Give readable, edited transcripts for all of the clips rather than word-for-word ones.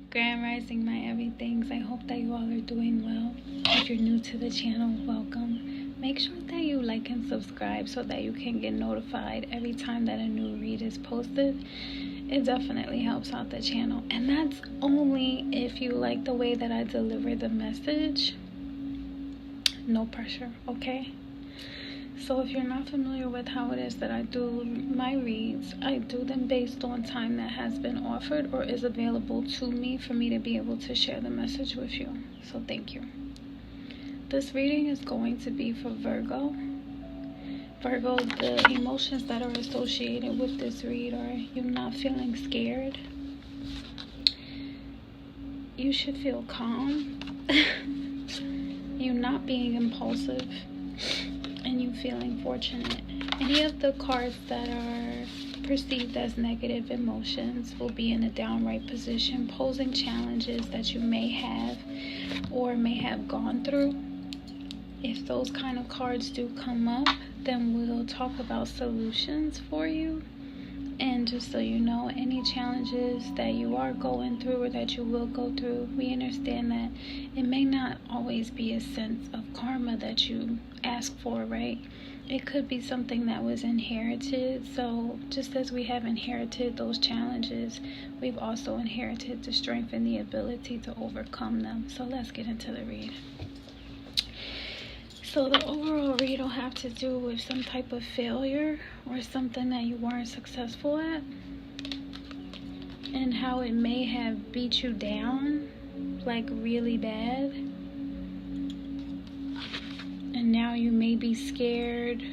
Grand Rising, my everythings. I hope that you all are doing well. If you're new to the channel, welcome. Make sure that you like and subscribe so that you can get notified every time that a new read is posted. It definitely helps out the channel. And that's only if you like the way that I deliver the message. No pressure, okay? So if you're not familiar with how it is that I do my reads, I do them based on time that has been offered or is available to me for me to be able to share the message with you. So thank you. This reading is going to be for Virgo. Virgo, the emotions that are associated with this read are you not feeling scared. You should feel calm. You not being impulsive. And you feeling fortunate. Any of the cards that are perceived as negative emotions will be in a downright position, posing challenges that you may have or may have gone through. If those kind of cards do come up, then we'll talk about solutions for you. And just so you know, any challenges that you are going through or that you will go through, we understand that it may not always be a sense of karma that you ask for, right? It could be something that was inherited. So just as we have inherited those challenges, we've also inherited the strength and the ability to overcome them. So let's get into the read. So the overall read will have to do with some type of failure or something that you weren't successful at, and how it may have beat you down like really bad, and now you may be scared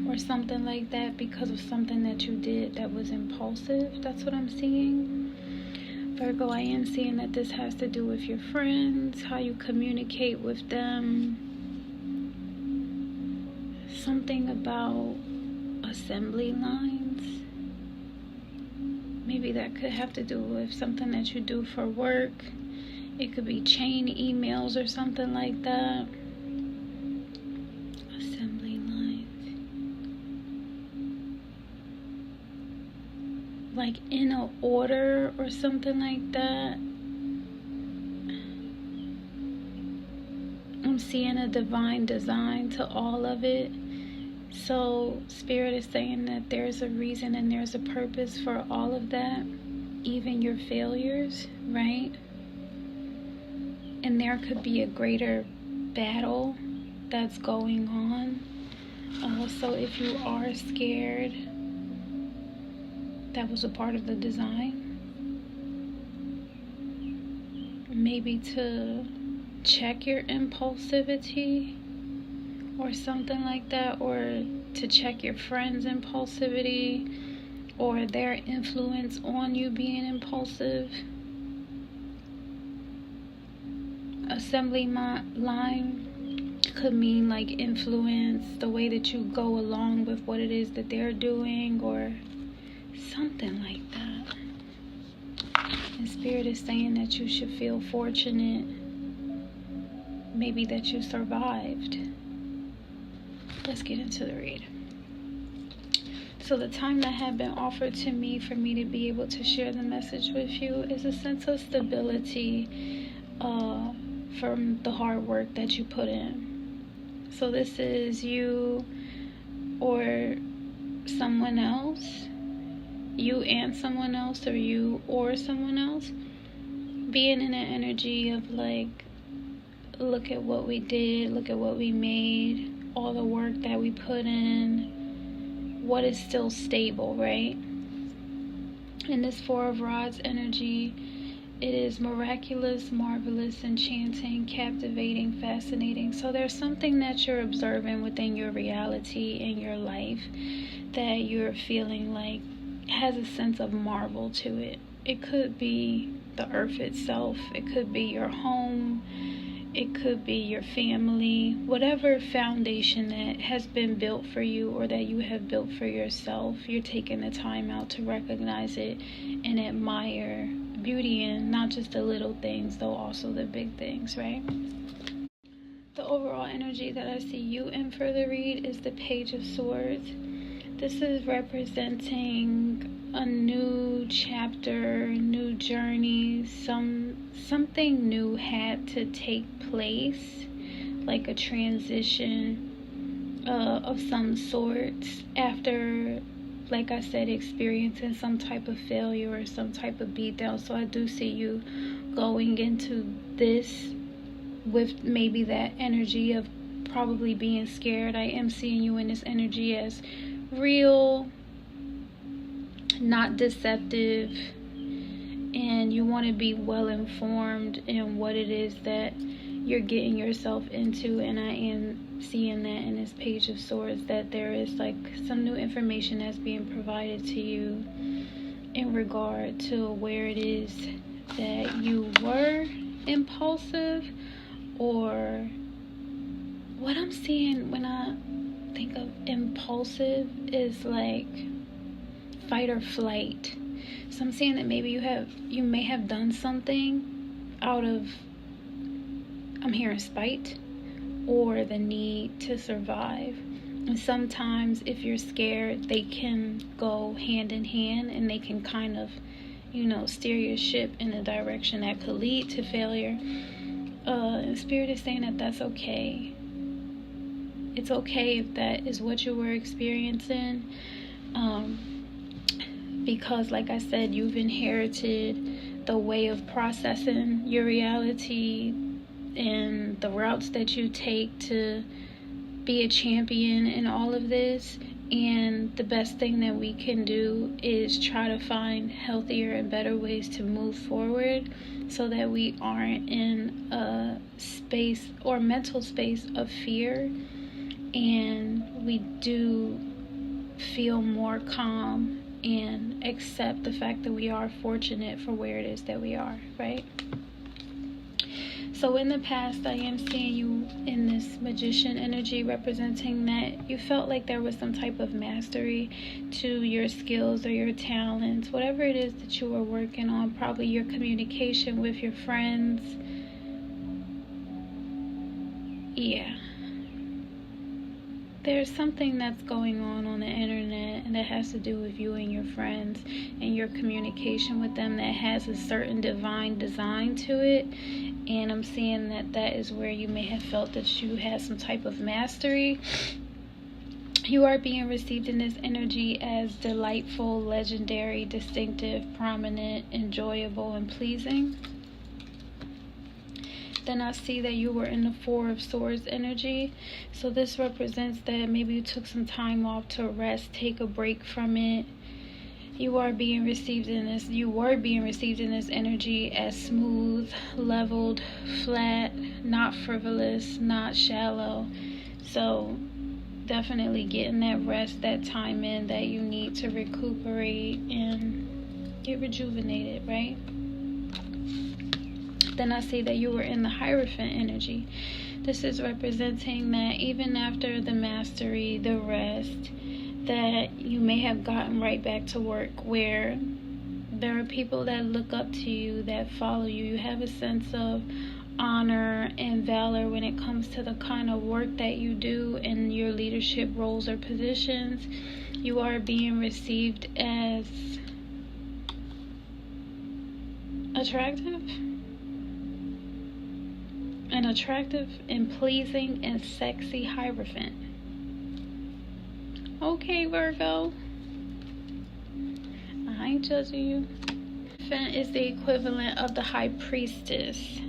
or something like that because of something that you did that was impulsive. That's what I'm seeing. Virgo, I am seeing that this has to do with your friends, how you communicate with them. Something about assembly lines. Maybe that could have to do with something that you do for work. It could be chain emails or something like that. Assembly lines. Like in an order or something like that. I'm seeing a divine design to all of it. So Spirit is saying that there's a reason and there's a purpose for all of that, even your failures, right? And there could be a greater battle that's going on. So if you are scared, that was a part of the design. Maybe to check your impulsivity or something like that, or to check your friends' impulsivity or their influence on you being impulsive. Assembly line could mean like influence, the way that you go along with what it is that they're doing or something like that. And Spirit is saying that you should feel fortunate, maybe that you survived. Let's get into the read. So the time that had been offered to me for me to be able to share the message with you is a sense of stability from the hard work that you put in. So this is you or someone else, you and someone else, or you or someone else, being in an energy of like, look at what we did, look at what we made, all the work that we put in, what is still stable, right? In this Four of Rods energy, it is miraculous, marvelous, enchanting, captivating, fascinating. So there's something that you're observing within your reality in your life that you're feeling like has a sense of marvel to it. It could be the earth itself, it could be your home, it could be your family, whatever foundation that has been built for you or that you have built for yourself. You're taking the time out to recognize it and admire beauty in not just the little things, though also the big things, right? The overall energy that I see you in for the read is the Page of Swords. This is representing a new chapter, new journeys, something new had to take place, like a transition of some sorts after, like I said, experiencing some type of failure or some type of beatdown. So I do see you going into this with maybe that energy of probably being scared. I am seeing you in this energy as real, not deceptive, and you want to be well informed in what it is that you're getting yourself into. And I am seeing that in this Page of Swords, that there is like some new information that's being provided to you in regard to where it is that you were impulsive, or what I'm seeing when I think of impulsive is like fight or flight. So I'm seeing that maybe you may have done something out of, I'm hearing, spite or the need to survive. And sometimes if you're scared, they can go hand in hand, and they can kind of, steer your ship in a direction that could lead to failure. And Spirit is saying that that's okay. It's okay if that is what you were experiencing. Because like I said, you've inherited the way of processing your reality and the routes that you take to be a champion in all of this. And the best thing that we can do is try to find healthier and better ways to move forward, so that we aren't in a space or mental space of fear, and we do feel more calm and accept the fact that we are fortunate for where it is that we are, right? So in the past, I am seeing you in this Magician energy, representing that you felt like there was some type of mastery to your skills or your talents, whatever it is that you were working on, probably your communication with your friends. Yeah. There's something that's going on the internet, and that has to do with you and your friends and your communication with them, that has a certain divine design to it. And I'm seeing that that is where you may have felt that you had some type of mastery. You are being received in this energy as delightful, legendary, distinctive, prominent, enjoyable, and pleasing. Then I see that you were in the Four of Swords energy. So this represents that maybe you took some time off to rest, take a break from it. You were being received in this energy as smooth, leveled, flat, not frivolous, not shallow. So definitely getting that rest, that time in that you need to recuperate and get rejuvenated, right? Then I see that you were in the Hierophant energy. This is representing that even after the mastery, the rest, that you may have gotten right back to work, where there are people that look up to you, that follow you. You have a sense of honor and valor when it comes to the kind of work that you do in your leadership roles or positions. You are being received as attractive. An attractive and pleasing and sexy Hierophant. Okay, Virgo. I ain't judging you. Hierophant is the equivalent of the High Priestess.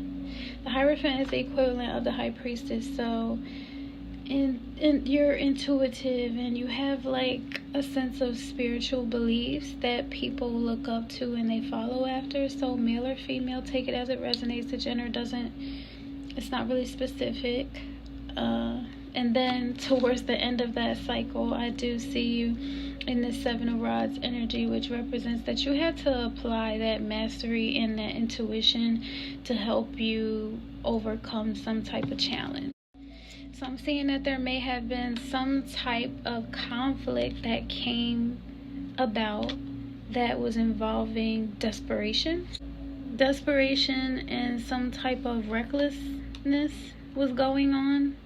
The Hierophant is the equivalent of the High Priestess. So, you're intuitive, and you have like a sense of spiritual beliefs that people look up to and they follow after. So, male or female, take it as it resonates. The gender it's not really specific. And then towards the end of that cycle, I do see you in the Seven of Rods energy, which represents that you had to apply that mastery and that intuition to help you overcome some type of challenge. So I'm seeing that there may have been some type of conflict that came about that was involving desperation. Desperation and some type of recklessness was going on.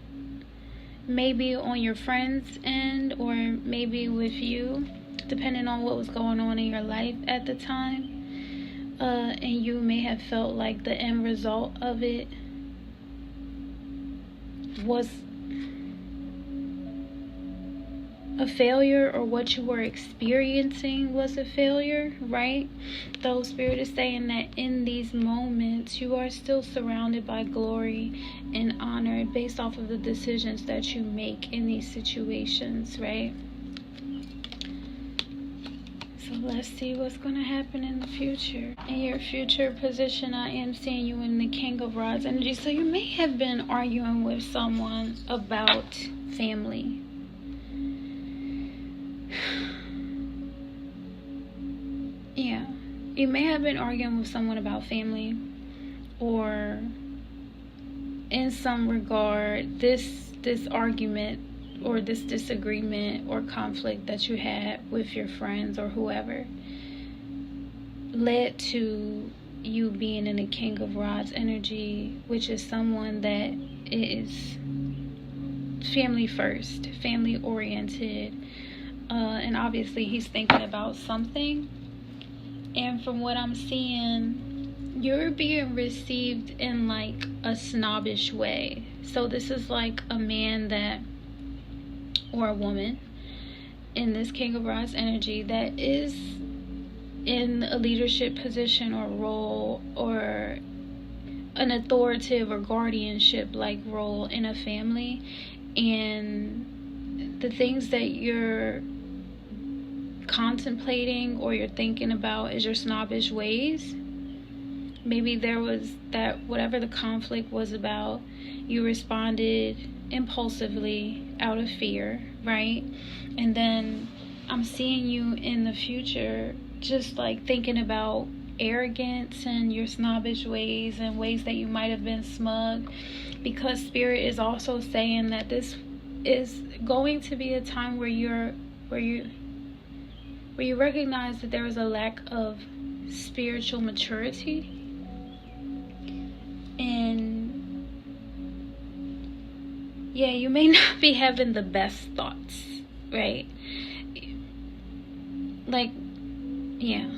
Maybe on your friend's end, or maybe with you, depending on what was going on in your life at the time. And you may have felt like the end result of it was a failure, or what you were experiencing was a failure, right? Though Spirit is saying that in these moments you are still surrounded by glory and honor based off of the decisions that you make in these situations, right? So let's see what's going to happen in the future. In your future position, I am seeing you in the King of Rods energy. So you may have been arguing with someone about family. Yeah, you may have been arguing with someone about family, or in some regard, this argument or this disagreement or conflict that you had with your friends or whoever led to you being in a King of Rods energy, which is someone that is family first, family oriented, and obviously he's thinking about something. And from what I'm seeing, you're being received in like a snobbish way. So this is like a man that, or a woman in this King of Rods energy that is in a leadership position or role, or an authoritative or guardianship like role in a family. And the things that you're contemplating or you're thinking about is your snobbish ways. Maybe there was that, whatever the conflict was about, you responded impulsively out of fear, right? And then I'm seeing you in the future just like thinking about arrogance and your snobbish ways and ways that you might have been smug, because Spirit is also saying that this is going to be a time where you recognize that there is a lack of spiritual maturity. And yeah, you may not be having the best thoughts, right? Like, yeah,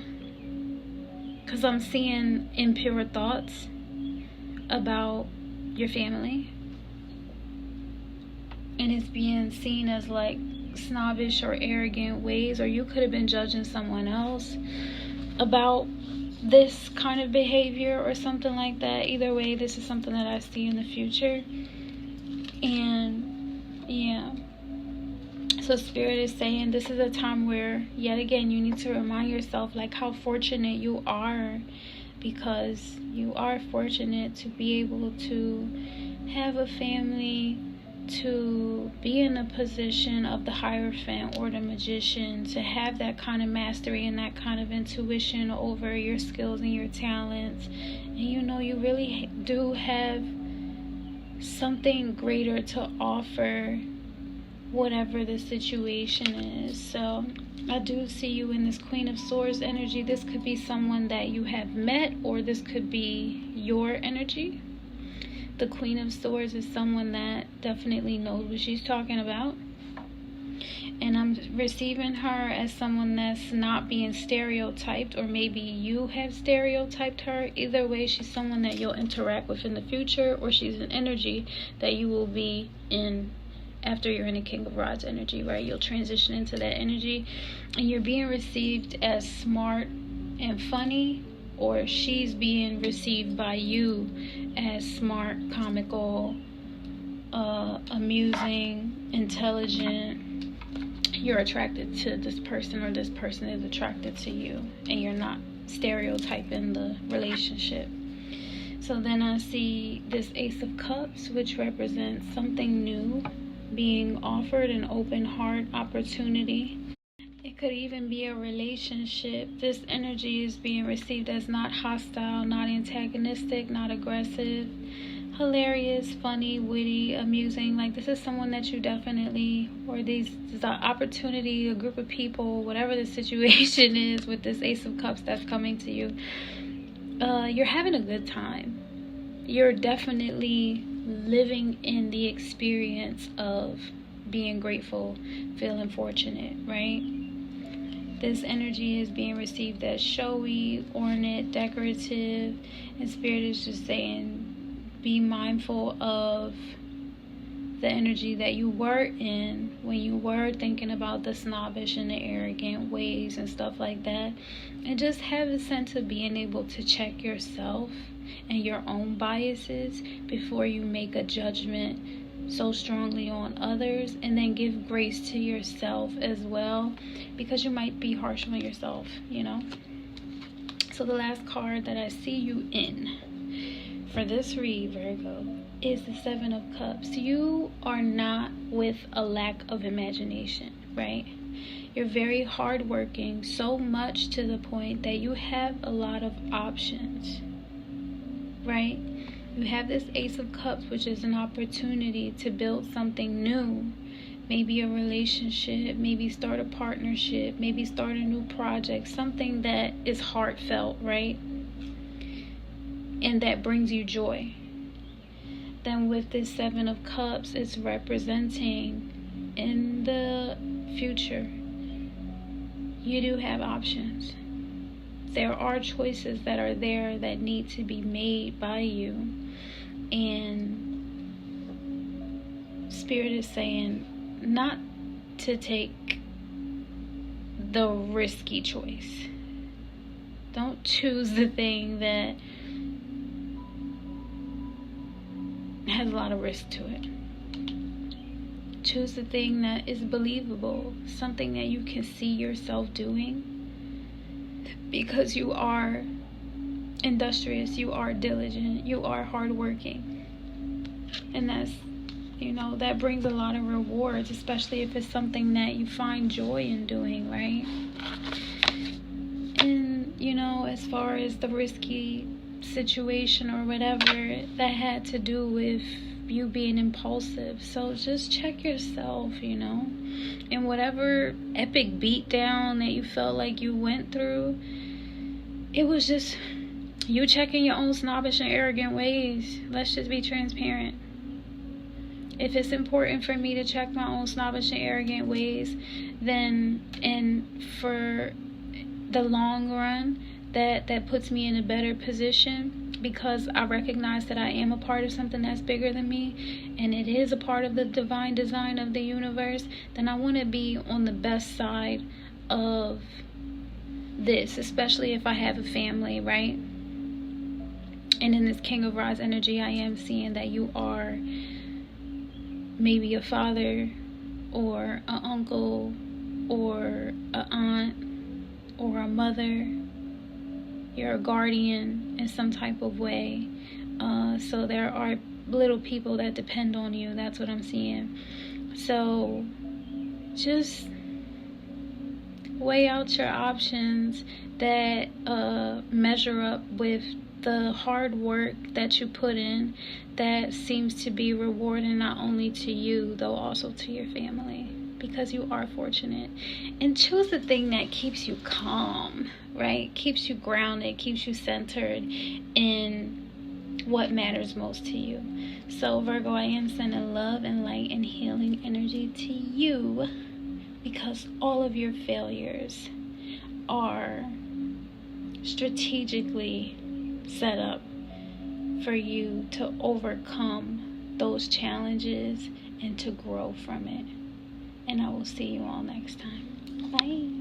because I'm seeing impure thoughts about your family, and it's being seen as like snobbish or arrogant ways, or you could have been judging someone else about this kind of behavior or something like that. Either way, this is something that I see in the future. And yeah, so Spirit is saying this is a time where, yet again, you need to remind yourself like how fortunate you are, because you are fortunate to be able to have a family, to be in a position of the Hierophant or the Magician, to have that kind of mastery and that kind of intuition over your skills and your talents. And you know, you really do have something greater to offer, whatever the situation is. So I do see you in this Queen of Swords energy. This could be someone that you have met, or this could be your energy. The Queen of Swords is someone that definitely knows what she's talking about. And I'm receiving her as someone that's not being stereotyped, or maybe you have stereotyped her. Either way, she's someone that you'll interact with in the future, or she's an energy that you will be in after you're in a King of Rods energy, right? You'll transition into that energy, and you're being received as smart and funny, or she's being received by you as smart, comical, amusing, intelligent. You're attracted to this person, or this person is attracted to you, and you're not stereotyping the relationship. So then I see this Ace of Cups, which represents something new being offered, an open heart opportunity. It could even be a relationship. This energy is being received as not hostile, not antagonistic, not aggressive, hilarious, funny, witty, amusing. Like, this is someone that you definitely, or this is an opportunity, a group of people, whatever the situation is with this Ace of Cups that's coming to you. You're having a good time. You're definitely living in the experience of being grateful, feeling fortunate, right? This energy is being received as showy, ornate, decorative, and Spirit is just saying, be mindful of the energy that you were in when you were thinking about the snobbish and the arrogant ways and stuff like that, and just have a sense of being able to check yourself and your own biases before you make a judgment so strongly on others, and then give grace to yourself as well, because you might be harsh on yourself, you know. So the last card that I see you in for this read, Virgo, is the Seven of Cups. You are not with a lack of imagination, right? You're very hardworking, so much to the point that you have a lot of options, right? You have this Ace of Cups, which is an opportunity to build something new. Maybe a relationship, maybe start a partnership, maybe start a new project, something that is heartfelt, right? And that brings you joy. Then with this Seven of Cups, it's representing in the future, you do have options. There are choices that are there that need to be made by you. And Spirit is saying not to take the risky choice. Don't choose the thing that has a lot of risk to it. Choose the thing that is believable, something that you can see yourself doing, because you are industrious, you are diligent, you are hardworking, and that's, you know, that brings a lot of rewards, especially if it's something that you find joy in doing, right? And, you know, as far as the risky situation or whatever, that had to do with you being impulsive. So just check yourself, you know, and whatever epic beatdown that you felt like you went through, it was just you checking your own snobbish and arrogant ways. Let's just be transparent. If it's important for me to check my own snobbish and arrogant ways, then, and for the long run, that puts me in a better position, because I recognize that I am a part of something that's bigger than me, and it is a part of the divine design of the universe, then I want to be on the best side of this, especially if I have a family, right? And in this King of Rods energy, I am seeing that you are maybe a father or an uncle or an aunt or a mother. You're a guardian in some type of way. So there are little people that depend on you. That's what I'm seeing. So just weigh out your options that measure up with the hard work that you put in, that seems to be rewarding not only to you, though also to your family, because you are fortunate. And choose the thing that keeps you calm, right? Keeps you grounded, keeps you centered in what matters most to you. So Virgo, I am sending love and light and healing energy to you, because all of your failures are strategically set up for you to overcome those challenges and to grow from it. And I will see you all next time. Bye.